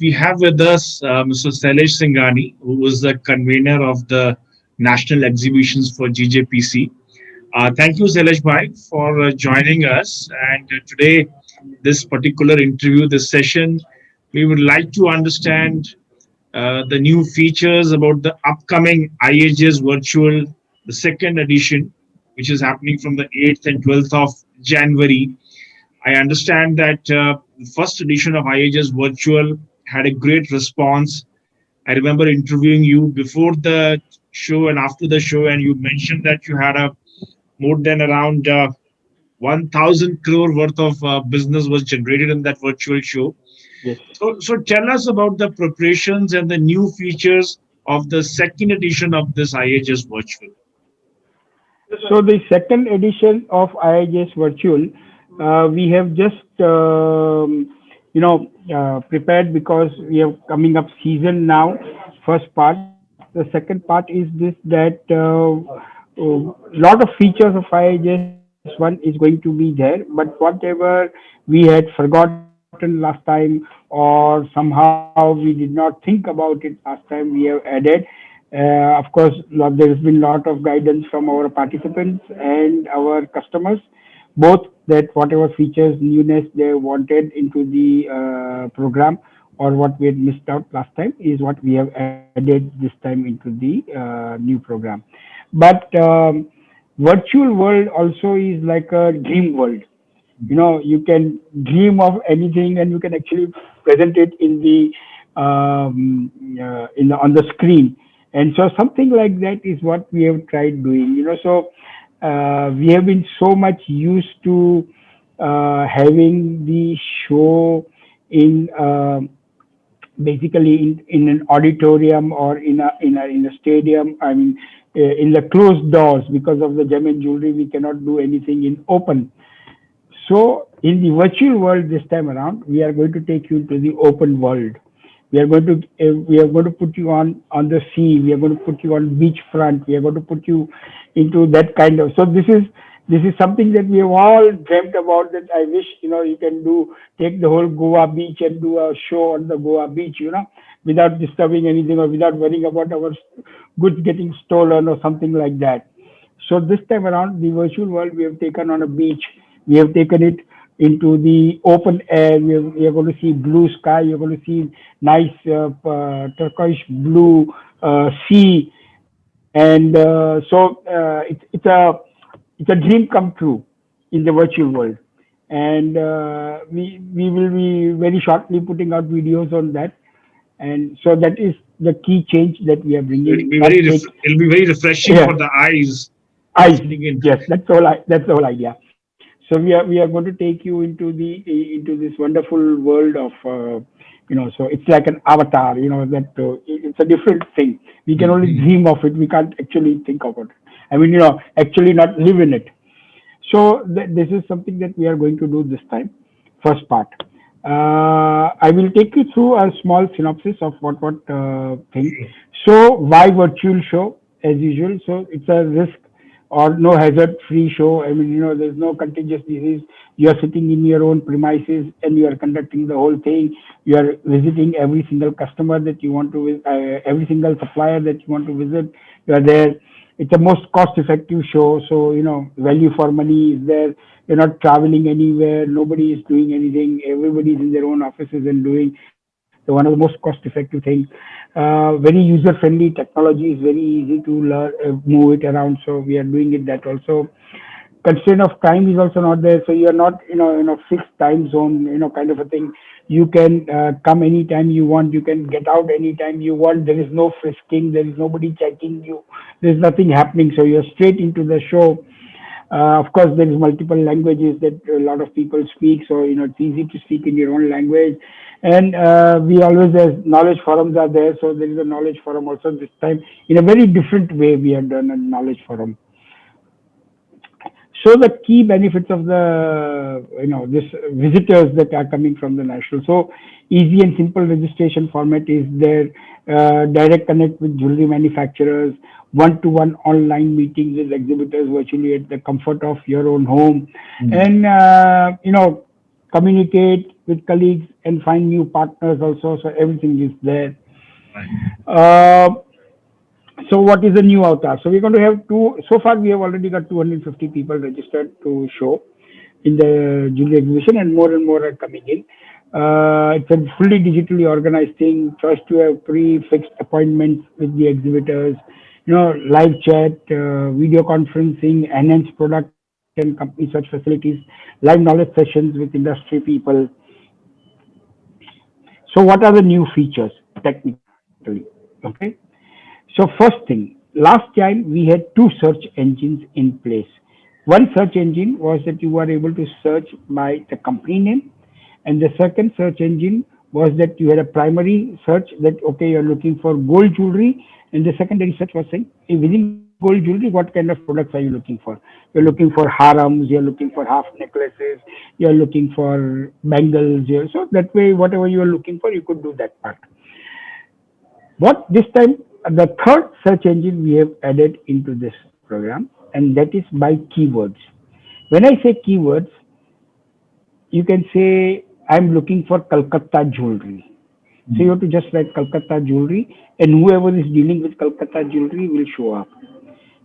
we have with us Mr. Shailesh Sangani, who is the convener of the national exhibitions for GJPC. Thank you, Shailesh Bhai, for joining us. And today, this particular interview, this session, we would like to understand the new features about the upcoming IIJS virtual, the second edition, which is happening from the 8th and 12th of January. I understand that the first edition of IIJS virtual had a great response. I remember interviewing you before the show and after the show, and you mentioned that you had a more than around 1,000 crore worth of business was generated in that virtual show. Yes. So tell us about the preparations and the new features of the second edition of this IHS virtual. So the second edition of IIJS Virtual, we have just prepared because we have coming up season now. First part. The second part is this that lot of features of IIJS one is going to be there, but whatever we had forgotten last time or somehow we did not think about it last time, we have added. Of course, there has been a lot of guidance from our participants and our customers, both that whatever features, newness they wanted into the program or what we had missed out last time is what we have added this time into the new program. But virtual world also is like a dream world. You can dream of anything and you can actually present it in the on the screen. And so something like that is what we have tried doing. So we have been so much used to having the show in basically in an auditorium or in a stadium. I mean, in the closed doors because of the gem and jewelry, we cannot do anything in open. So in the virtual world this time around, we are going to take you to the open world. We are going to put you on the sea. We are going to put you on beachfront. We are going to put you into that kind of. So this is something that we have all dreamt about. That I wish you can take the whole Goa beach and do a show on the Goa beach. Without disturbing anything or without worrying about our goods getting stolen or something like that. So this time around, the virtual world we have taken on a beach. We have taken it into the open air. We are going to see blue sky. You're going to see nice turquoise blue sea, and it's a dream come true in the virtual world. And we will be very shortly putting out videos on that. And so that is the key change that we are bringing. It'll be very refreshing Yeah, for the eyes I listening into yes, it. that's the whole idea. So we are going to take you into this wonderful world of so it's like an avatar. That it's a different thing. We can only Mhm. dream of it. We can't actually think of it. I mean, actually not live in it. So this is something that we are going to do this time. First part. I will take you through a small synopsis of what thing. Sure. So why virtual show as usual? So it's a risk or no hazard free show. I mean, there's no contagious disease. You are sitting in your own premises and you are conducting the whole thing. You are visiting every single customer that you want to, every single supplier that you want to visit. You are there. It's a most cost effective show. So, value for money is there. You're not traveling anywhere. Nobody is doing anything. Everybody's in their own offices and doing. So one of the most cost effective things. Very user friendly technology is very easy to learn, move it around. So we are doing it that also. Constraint of time is also not there. So you are not, in a fixed time zone, kind of a thing. You can come anytime you want. You can get out anytime you want. There is no frisking. There is nobody checking you. There is nothing happening. So you're straight into the show. Of course, there is multiple languages that a lot of people speak, so it's easy to speak in your own language. And we always there's knowledge forums are there, so there is a knowledge forum also this time in a very different way. We have done a knowledge forum. So the key benefits of the this visitors that are coming from the national. So easy and simple registration format is there. Direct connect with jewelry manufacturers, one-to-one online meetings with exhibitors virtually at the comfort of your own home, Mm. and communicate with colleagues and find new partners also. So everything is there. Right. Uh, so what is the new avatar? So we're going to have two. So far, we have already got 250 people registered to show in the jewelry exhibition, and more are coming in. It's a fully digitally organized thing. Choice to have pre-fixed appointments with the exhibitors. Live chat, video conferencing, enhanced product and company search facilities, live knowledge sessions with industry people. So what are the new features technically? Okay. So first thing, last time we had two search engines in place. One search engine was that you were able to search by the company name, and the second search engine was that you had a primary search that okay, you're looking for gold jewelry, and the secondary search was saying within gold jewelry, what kind of products are you looking for? You're looking for harams, you're looking for half necklaces, you're looking for bangles. So that way, whatever you are looking for, you could do that part. What this time, the third search engine we have added into this program, and that is by keywords. When I say keywords, you can say I'm looking for Calcutta jewelry. So you have to just write Calcutta jewelry, and whoever is dealing with Calcutta jewelry will show up.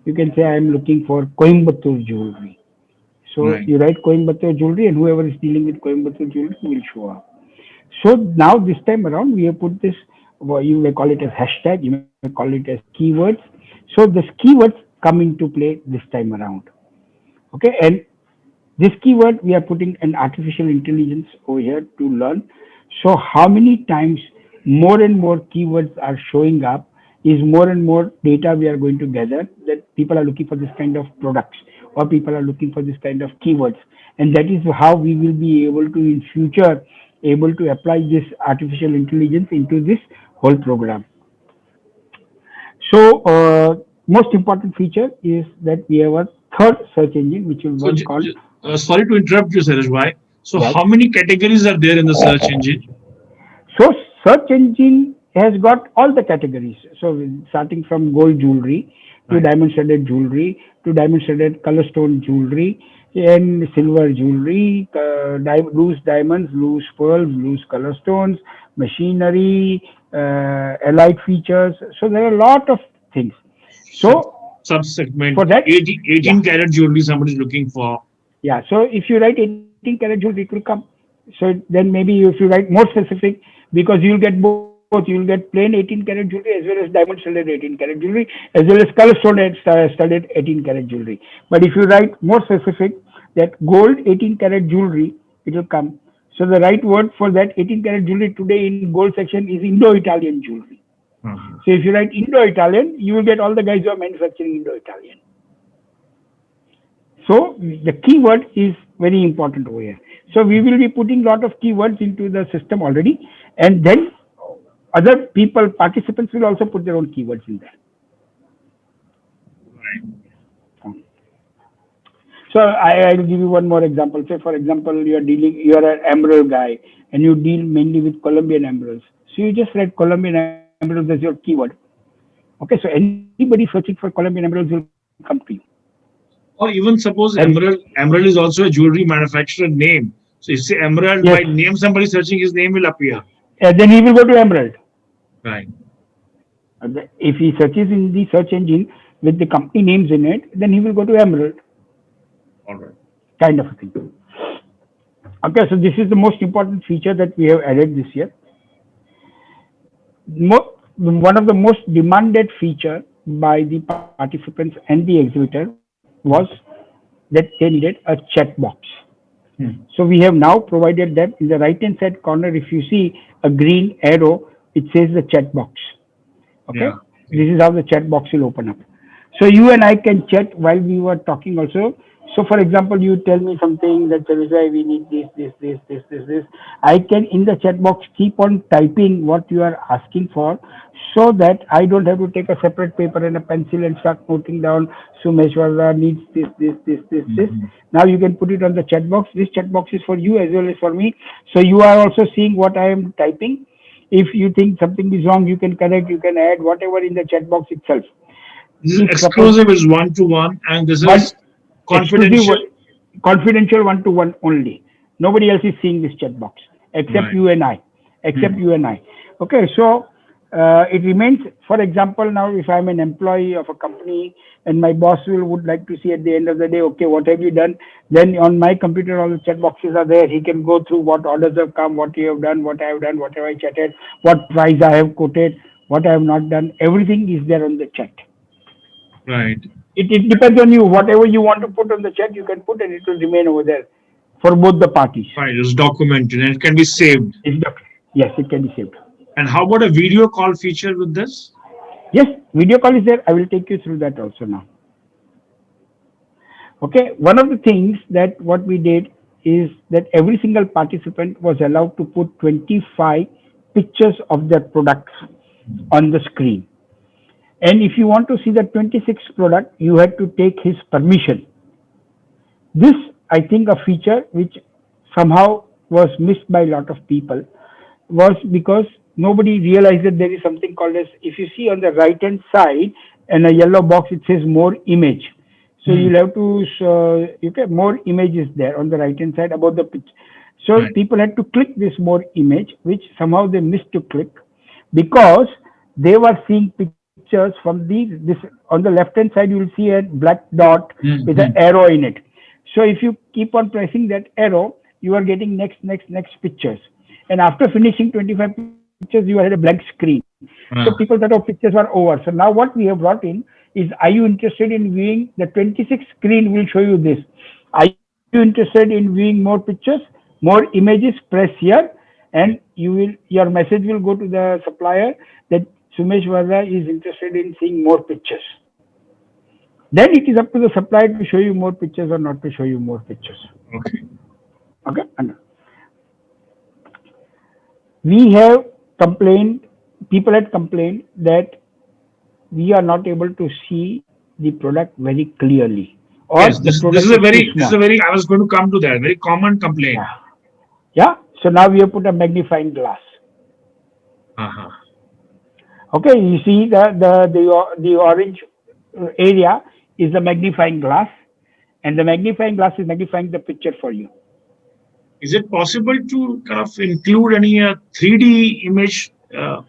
You can say I'm looking for Coimbatore jewelry. So Right. you write Coimbatore jewelry, and whoever is dealing with Coimbatore jewelry will show up. So now this time around, we have put this. Well, you may call it as hashtag, you may call it as keywords. So this keywords come into play this time around. Okay, and this keyword we are putting an artificial intelligence over here to learn. So how many times more and more keywords are showing up is more and more data we are going to gather that people are looking for this kind of products or people are looking for this kind of keywords, and that is how we will be able to in future able to apply this artificial intelligence into this whole program. So most important feature is that we have a third search engine which will So, one called sorry to interrupt you, Shailesh bhai. So, yes. how many categories are there in the search engine? So search engine has got all the categories. So starting from gold jewelry to Right. diamond studded jewelry to diamond studded color stone jewelry and silver jewelry, loose diamonds, loose pearls, loose color stones, machinery, allied features. So there are a lot of things. So, So sub-segment for that, 18, yeah, 18 karat jewelry somebody is looking for. yeah. So if you write 18 karat jewelry, it will come. So then maybe if you write more specific, because you'll get both, you'll get plain 18 karat jewelry as well as diamond studded 18 karat jewelry, as well as color stone studded 18 karat jewelry. But if you write more specific, that gold 18 karat jewelry, it will come. So the right word for that 18 karat jewelry today in gold section is Indo-Italian jewelry. Uh-huh. So if you write Indo-Italian, you will get all the guys who are manufacturing Indo-Italian. So the keyword is very important over here. So we will be putting lot of keywords into the system already, and then other people, participants will also put their own keywords in there. Right. So I'll give you one more example. Say for example, you are an emerald guy, and you deal mainly with Colombian emeralds. So you just write Colombian emeralds as your keyword. Okay, so anybody searching for Colombian emeralds will come to you. Or even suppose And Emerald is also a jewelry manufacturer name. So, if you say Emerald yes, by name, somebody searching his name will appear. then he will go to emerald. Right. If he searches in the search engine with the company names in it, then he will go to emerald, All right. kind of a thing. Okay, so this is the most important feature that we have added this year. One of the most demanded feature by the participants and the exhibitor was that they needed a chat box. Hmm. So we have now provided that in the right hand side corner, if you see a green arrow, it says the chat box. Okay, Yeah. this is how the chat box will open up. So you and I can chat while we were talking also. So for example, you tell me something that Shailesh, we need this. I can in the chat box keep on typing what you are asking for, so that I don't have to take a separate paper and a pencil and start noting down. Sumeshwara needs this. Mhm. Now you can put it on the chat box. This chat box is for you as well as for me. So you are also seeing what I am typing. If you think something is wrong, you can correct, you can add whatever in the chat box itself. This is If suppose exclusive, is one to one, and this one is exclusive confidential. confidential one to one only. Nobody else is seeing this chat box except Right. you and I. Except Hmm. you and I. Okay, so it remains. For example, now if I'm an employee of a company and my boss would like to see at the end of the day, okay, what have you done? Then on my computer, all the chat boxes are there. He can go through what orders have come, what you have done, what I have done, what have I chatted, what price I have quoted, what I have not done. Everything is there on the chat. Right. It depends on you. Whatever you want to put on the chat, you can put, and it will remain over there for both the parties. Right. It's documented and it can be saved. It's the, yes, it can be saved. And how about a video call feature with this? Yes, video call is there. I will take you through that also now. Okay, one of the things that what we did is that every single participant was allowed to put 25 pictures of their products on the screen. And if you want to see the 26th product, you had to take his permission. This, I think, a feature which somehow was missed by a lot of people was because nobody realized that there is something called as, if you see on the right hand side in a yellow box, it says more image. So Hmm. you'll have to, you get more images there on the right hand side about the picture. So Right. people had to click this more image, which somehow they missed to click because they were seeing pictures from this on the left hand side. You will see a black dot with an Hmm. arrow in it. So if you keep on pressing that arrow, you are getting next pictures. And after finishing 25 pictures, you had a blank screen. So people thought, oh, pictures are over. So now what we have brought in is, are you interested in viewing the 26 screen will show you this. Are you interested in viewing more pictures, more images? Press here, and your message will go to the supplier that Sumesh Varla is interested in seeing more pictures. Then it is up to the supplier to show you more pictures or not to show you more pictures. Okay. Okay. And we have complained, people had complained that we are not able to see the product very clearly, or Yes, the this is product a is too very small. I was going to come to that very common complaint. Yeah. Yeah. So now we have put a magnifying glass. Uh-huh. Okay. You see the orange area is the magnifying glass, and the magnifying glass is magnifying the picture for you. Is it possible to kind of include any 3D image But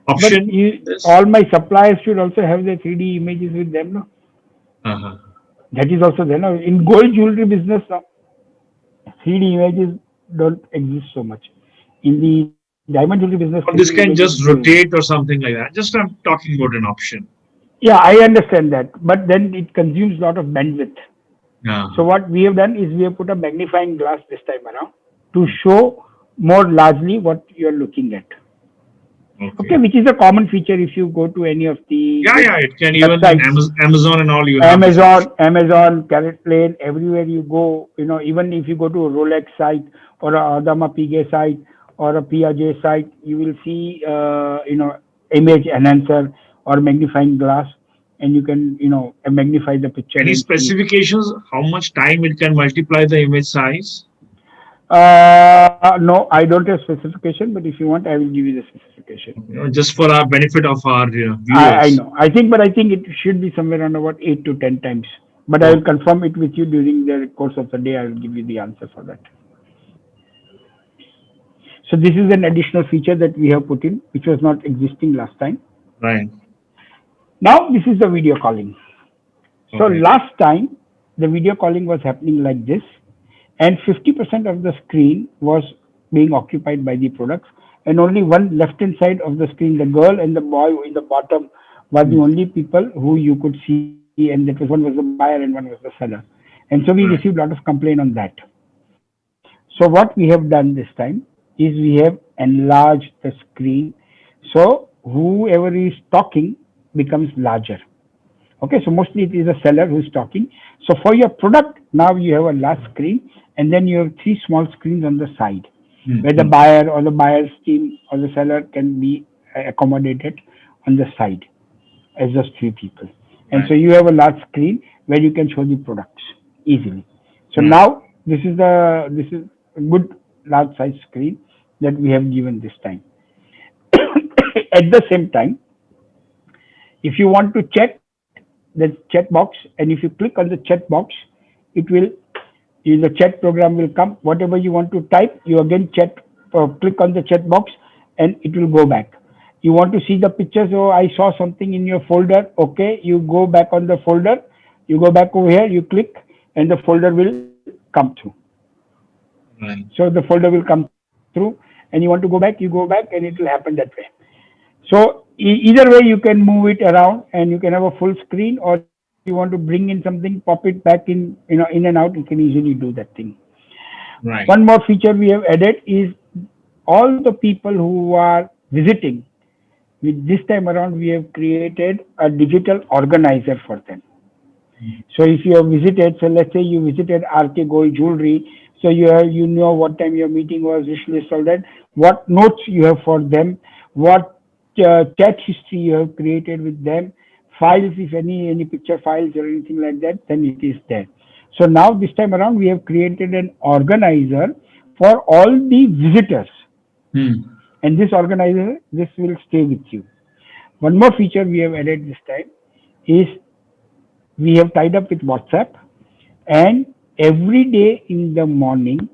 option in you, this? all my suppliers should also have the 3D images with them. No? Uh-huh. That is also there. No? In gold jewelry business, no? 3D images don't exist so much. In the diamond jewelry business, Or 3D this can images just do exist. rotate or something like that. Just I'm talking about an option. Yeah, I understand that, but then it consumes a lot of bandwidth. Yeah. So what we have done is we have put a magnifying glass this time around to show more largely what you are looking at. Okay, Okay. which is a common feature if you go to any of the Yeah, good yeah. It can even in websites. Amazon and all. You have this option. Amazon, Carrot Plane, everywhere you go, even if you go to a Rolex site or a Adama Piguet site or a Piaget site, you will see, image enhancer or magnifying glass, and you can, magnify the picture Any and see it. specifications? How much time it can multiply the image size? No, I don't have specification, but if you want, I will give you the specification. Just for our benefit of our I viewers. know. But I think it should be somewhere around about 8 to 10 times. But I will Okay. confirm it with you during the course of the day. I will give you the answer for that. So this is an additional feature that we have put in, which was not existing last time. Right. Now this is the video calling. So Okay. last time the video calling was happening like this, and 50% of the screen was being occupied by the products, and only one left hand side of the screen, the girl and the boy in the bottom, were the Hmm. only people who you could see, and that was, one was the buyer and one was the seller. And so we received a Right. lot of complaint on that. So what we have done this time is we have enlarged the screen, so whoever is talking becomes larger. Okay, so mostly it is a seller who's talking. So for your product, now you have a large screen, and then you have three small screens on the side Hmm. where the Hmm. buyer or the buyer's team or the seller can be accommodated on the side as just three people. And Right. so you have a large screen where you can show the products easily. So Right. now this is a good large size screen that we have given this time. At the same time, if you want to check the chat box, and if you click on the chat box, it will The chat program will come. Whatever you want to type, you again click on the chat box, and it will go back. You want to see the pictures? Oh, I saw something in your folder. Okay, you go back on the folder. You go back over here. You click, and the folder will come through. Right. So the folder will come through, and you want to go back, you go back, and it will happen that way. So either way, you can move it around, and you can have a full screen, or you want to bring in something, pop it back in, in and out. You can easily do that thing. Right. One more feature we have added is all the people who are visiting. With this time around, we have created a digital organizer for them. So if you have visited, so let's say you visited RK Gold Jewelry, so you know what time your meeting was, wish list, all that, what notes you have for them, what chat history you have created with them, files, if any picture files or anything like that, then it is there. So now this time around, we have created an organizer for all the visitors, Hmm. and this organizer, this will stay with you. One more feature we have added this time is we have tied up with WhatsApp, and every day in the morning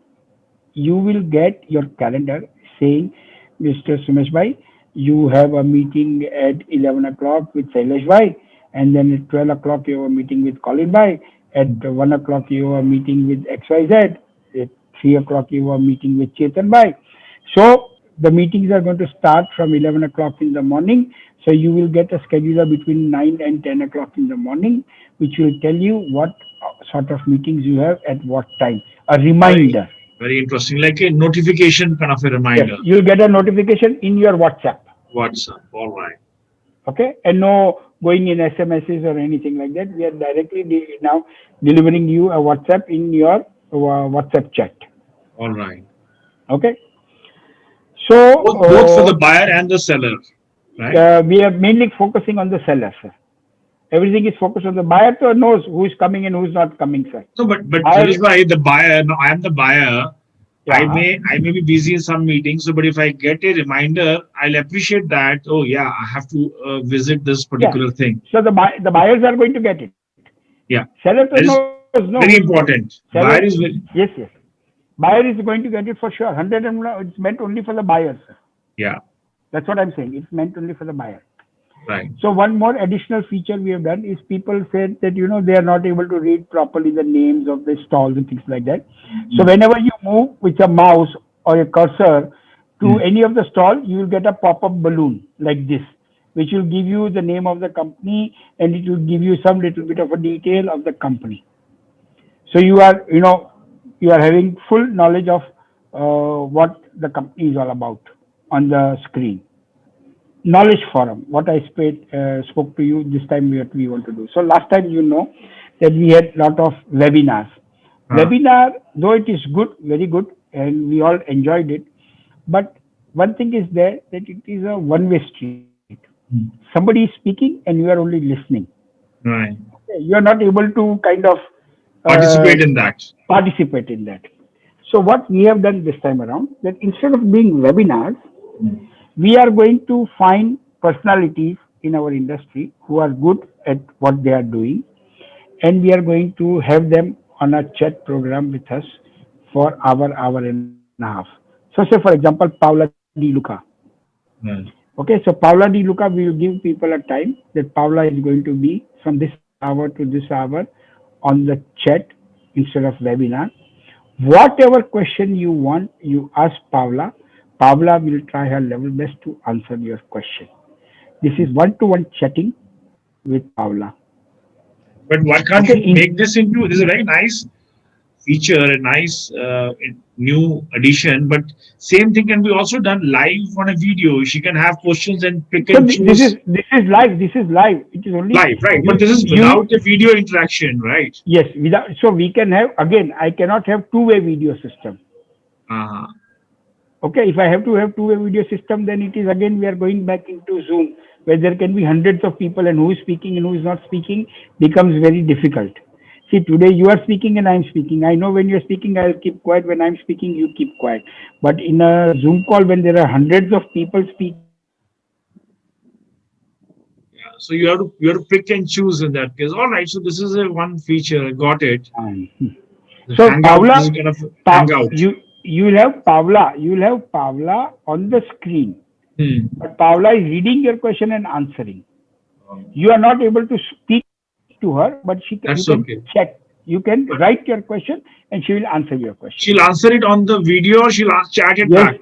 you will get your calendar saying, Mr. Sumesh Bhai, you have a meeting at 11 o'clock with Shailesh Bhai, and then at 12 o'clock you have a meeting with Colin Bhai, at 1 o'clock you have a meeting with XYZ, at 3 o'clock you have a meeting with Chetan Bhai. So the meetings are going to start from 11 o'clock in the morning. So you will get a scheduler between 9 and 10 o'clock in the morning, which will tell you what sort of meetings you have at what time. A Very, reminder. very interesting. Like a notification kind of a Yes, reminder. you'll get a notification in your WhatsApp. WhatsApp. All right. Okay, and no going in SMSs or anything like that. We are directly now delivering you a WhatsApp in your WhatsApp chat. All right. Okay, so Both for the buyer and the seller, right? we are mainly focusing on the seller, sir. Everything is focused on the buyer, so knows who is coming and who is not coming, sir. No, but Buyer, Shailesh bhai, the buyer. No, I am the buyer. yeah. I may be busy in some meetings. So, but if I get a reminder, I'll appreciate that. Oh yeah, I have to visit this Yeah. particular thing. So the buyers are going to get it. Yeah, Seller that is knows no who is very coming. important. Seller, Buyer is very, yes, yes. Buyer is going to get it for sure. 100 and it's meant only for the buyers. yeah, That's what I'm saying. It's meant only for the buyer. right. So one more additional feature we have done is people said that they are not able to read properly the names of the stalls and things like that. So whenever you move with a mouse or a cursor to any of the stall, you will get a pop-up balloon like this, which will give you the name of the company, and it will give you some little bit of a detail of the company. So you are having full knowledge of what the company is all about on the screen. Knowledge forum, what I spoke to you this time, what we want to do. So last time, that we had lot of webinars. Uh, Webinar, though it is good, very good, and we all enjoyed it, but one thing is there that it is a one-way street. Somebody is speaking and you are only listening. right. You are not able to kind of uh, Participate in that. participate in that. So what we have done this time around, that instead of being webinars, we are going to find personalities in our industry who are good at what they are doing, and we are going to have them on a chat program with us for hour and a half. So say for example, Paula Di Luca. Right. Okay, so Paula Di Luca, we will give people a time that Paula is going to be from this hour to this hour on the chat instead of webinar. Whatever question you want, you ask Paula. Paula will try her level best to answer your question. This is one-to-one chatting with Paula. But why can't Okay, we make this into? This is a very nice feature, a nice new addition. But same thing can be also done live on a video. She can have questions and pick so and choose this is live. This is live. It is only live, right? But you this is you without the video interaction, right? yes. Without, so we can have, again. I cannot have two-way video system. Uh, Okay, if I have to have two-way video system, then it is again we are going back into Zoom, where there can be hundreds of people, and who is speaking and who is not speaking becomes very difficult. See, today you are speaking and I am speaking. I know when you are speaking, I will keep quiet. When I am speaking, you keep quiet. But in a Zoom call, when there are hundreds of people speaking, yeah. So you have to pick and choose in that case. All right. So this is a one feature. I got it. um, The So hangout. This is Pavla, kind of hangout. you will have Pavla on the screen, Hmm. but Pavla is reading your question and answering. You are not able to speak to her, but you can That's chat. okay. You can write your question and she will answer your question. She'll answer it on the video or she'll chat it Yes, back.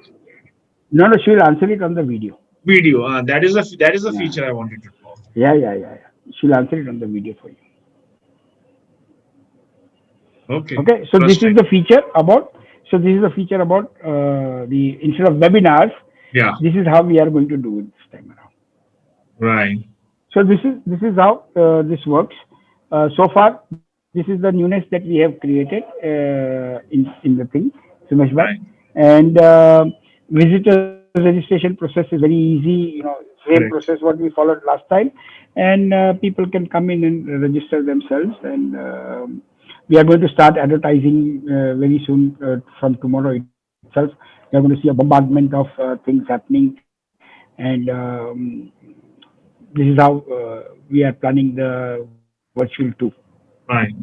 no, she will answer it on the video. Video. That is a Yeah, feature I wanted to know. yeah. She'll answer it on the video for you. Okay. Okay, so this is Interesting. the feature about. So this is the feature about the instead of webinars, Yeah. this is how we are going to do it this time around. Right. So this is how this works. So far, this is the newness that we have created in the thing, Sumesh bhai. Right. And visitors registration process is very easy. Same process Correct. what we followed last time, and people can come in and register themselves. And we are going to start advertising very soon from tomorrow itself. We are going to see a bombardment of things happening, and this is how we are planning the virtual tour. Right.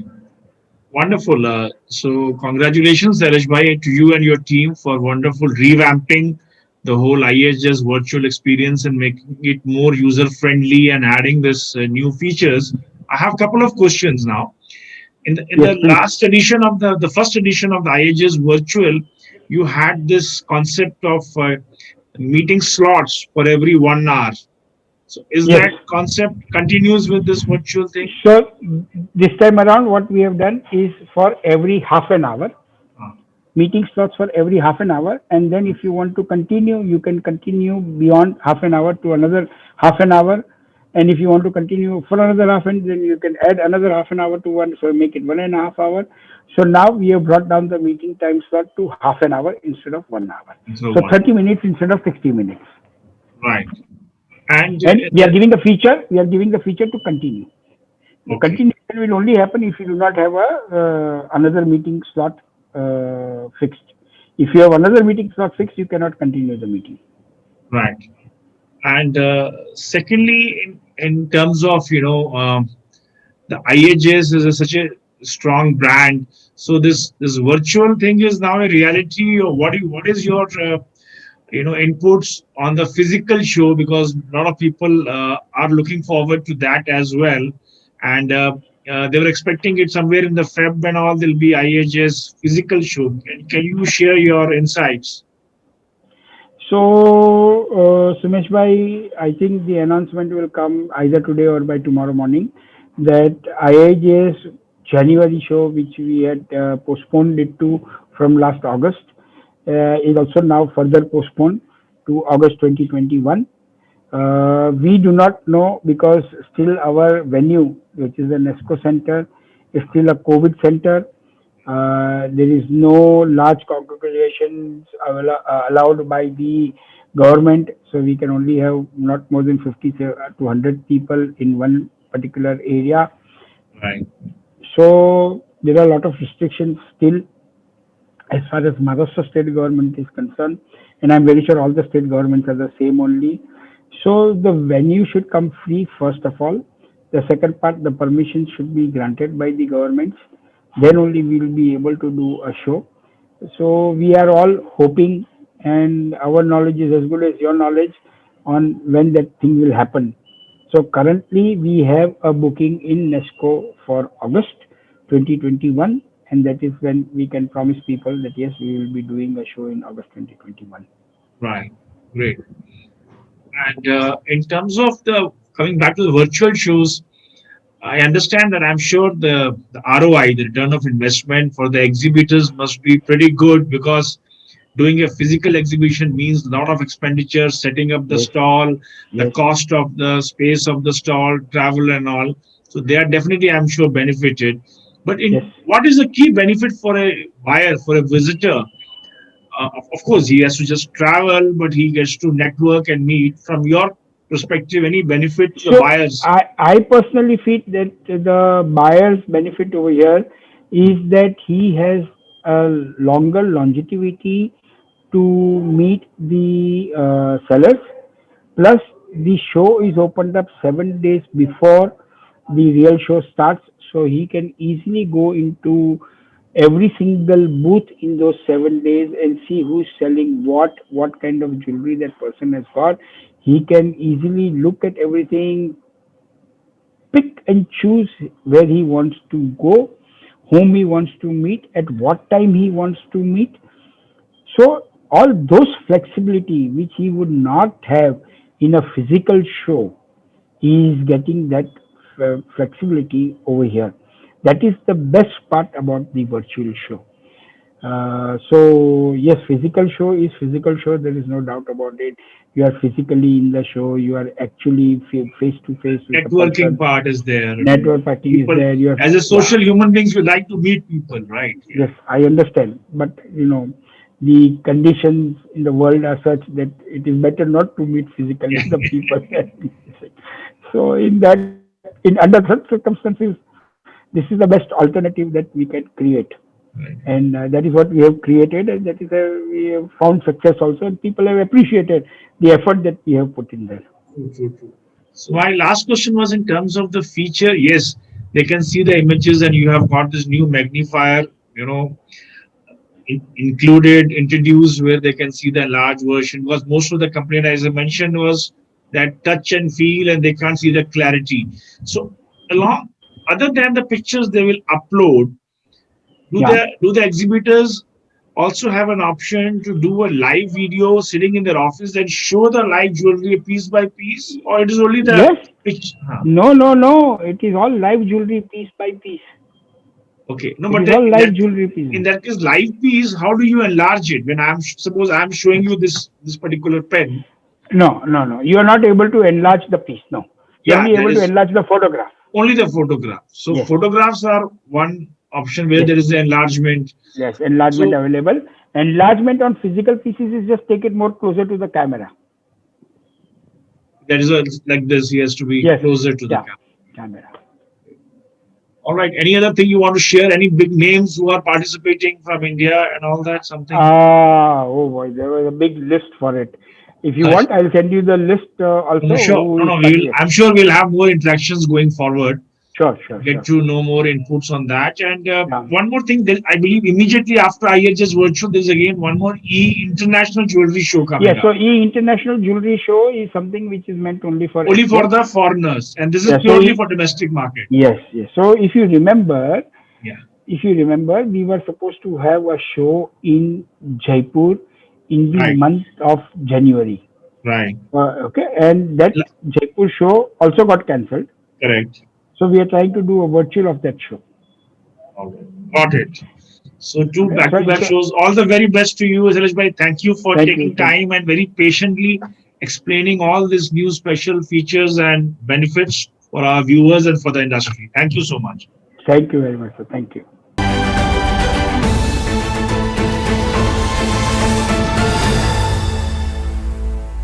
Wonderful. So, congratulations, Shailesh bhai, to you and your team for wonderful revamping the whole IHS virtual experience and making it more user friendly and adding this new features. I have a couple of questions now. In the Yes, please. last edition of the first edition of the IHS virtual, you had this concept of meeting slots for every 1 hour. So, is Yes. that concept continues with this virtual thing? So this time around, what we have done is for every half an hour, Ah, meeting slots for every half an hour, and then if you want to continue, you can continue beyond half an hour to another half an hour, and if you want to continue for another half an, then you can add another half an hour to one, so make it 1.5 hour. So now we have brought down the meeting time slot to half an hour instead of 1 hour. so So one. 30 minutes instead of 60 minutes. Right. And And we are giving the feature. We are giving the feature to continue. The okay. continuation will only happen if you do not have a another meeting slot fixed. If you have another meeting slot fixed, you cannot continue the meeting. Right. And secondly, in terms of the IHS is such a strong brand. So this virtual thing is now a reality. Or what is your inputs on the physical show, because a lot of people are looking forward to that as well, and they were expecting it somewhere in the Feb and all. There'll be IHS physical show. Can you share your insights? So, Sumesh bhai, I think the announcement will come either today or by tomorrow morning that IIJS January show, which we had postponed it to from last August, is also now further postponed to August 2021. We do not know because still our venue, which is the NESCO center, is still a COVID center. There is no large congregations allowed by the government, so we can only have not more than 50 to 100 people in one particular area. Right. So there are a lot of restrictions still as far as Maharashtra state government is concerned, and I'm very sure all the state governments are the same only. So the venue should come free first of all. The second part, the permission should be granted by the governments. Then only we will be able to do a show. So we are all hoping, and our knowledge is as good as your knowledge on when that thing will happen. So currently we have a booking in NESCO for August 2021, and that is when we can promise people that yes, we will be doing a show in August 2021. Right. Great. And in terms of the coming back to the virtual shows, I understand that I'm sure the ROI, the return of investment for the exhibitors must be pretty good, because doing a physical exhibition means a lot of expenditure, setting up the Yes, stall, the yes, cost of the space of the stall, travel and all. So they are definitely, I'm sure, benefited. But yes. in what is the key benefit for a buyer, for a visitor? Of course, he has to just travel, but he gets to network and meet. From your perspective, any benefit to the So buyers? I personally feel that the buyer's benefit over here is that he has a longer longevity to meet the sellers. Plus, the show is opened up 7 days before the real show starts, so he can easily go into every single booth in those 7 days and see who's selling what kind of jewelry that person has got. He can easily look at everything, pick and choose where he wants to go, whom he wants to meet, at what time he wants to meet. So all those flexibility which he would not have in a physical show, he is getting that flexibility over here. That is the best part about the virtual show. So yes, physical show is physical show. There is no doubt about it. You are physically in the show. You are actually face to face with the Networking person. part is there. Network party is People, there. You are, as a yeah. social human beings, we like to meet people, right? Yeah. Yes, I understand. But the conditions in the world are such that it is better not to meet physically the people. So in under such circumstances, this is the best alternative that we can create. Right. And that is what we have created, and that is we have found success also, and people have appreciated the effort that we have put in there. True, true, true. So my last question was in terms of the feature. Yes, they can see the images, and you have got this new magnifier, included, introduced, where they can see the large version. Because most of the complaint, as I mentioned, was that touch and feel, and they can't see the clarity. So, along other than the pictures they will upload, Yeah. do the exhibitors also have an option to do a live video sitting in their office and show the live jewelry piece by piece, or it is only the Yes. picture? Huh. No, no, no. It is all live jewelry piece by piece. Okay, no, It but is then all live jewelry piece. in that case, live piece, how do you enlarge it? When suppose I'm showing you this particular pen. No, no, no. You are not able to enlarge the piece. No. You are Yeah, only there able to is enlarge the photograph. only the photograph. So Yes. photographs are one option where Yes. there is the enlargement. Yes. Enlargement So available. Enlargement on physical pieces is just take it more closer to the camera. there is a like this. He has to be Yes. closer to the Yeah. camera. Camera. All right. Any other thing you want to share? Any big names who are participating from India and all that? Something? Oh boy, there was a big list for it. If you Uh, want, I'll send you the list no, also sure. who No, is no. participating. I'm sure we'll have more interactions going forward. Sure, sure, Get sure. to know more inputs on that. And Yeah. one more thing, I believe immediately after IHS Virtual, there's again one more International Jewelry Show Yeah, coming up. so International Jewelry Show is something which is meant only for Only for exports. the foreigners, and this is Yeah, purely for domestic market. yes, yes. So Yeah, if you remember, we were supposed to have a show in Jaipur in the right, month of January. right, Okay, and that Jaipur show also got cancelled. correct. So we are trying to do a virtual of that show. All right. Got it. So two Okay, so back-to-back shows. All the very best to you, Shailesh bhai. Thank you for thank you, taking time and very patiently explaining all these new special features and benefits for our viewers and for the industry. Thank you so much. thank you very much, sir. Thank you.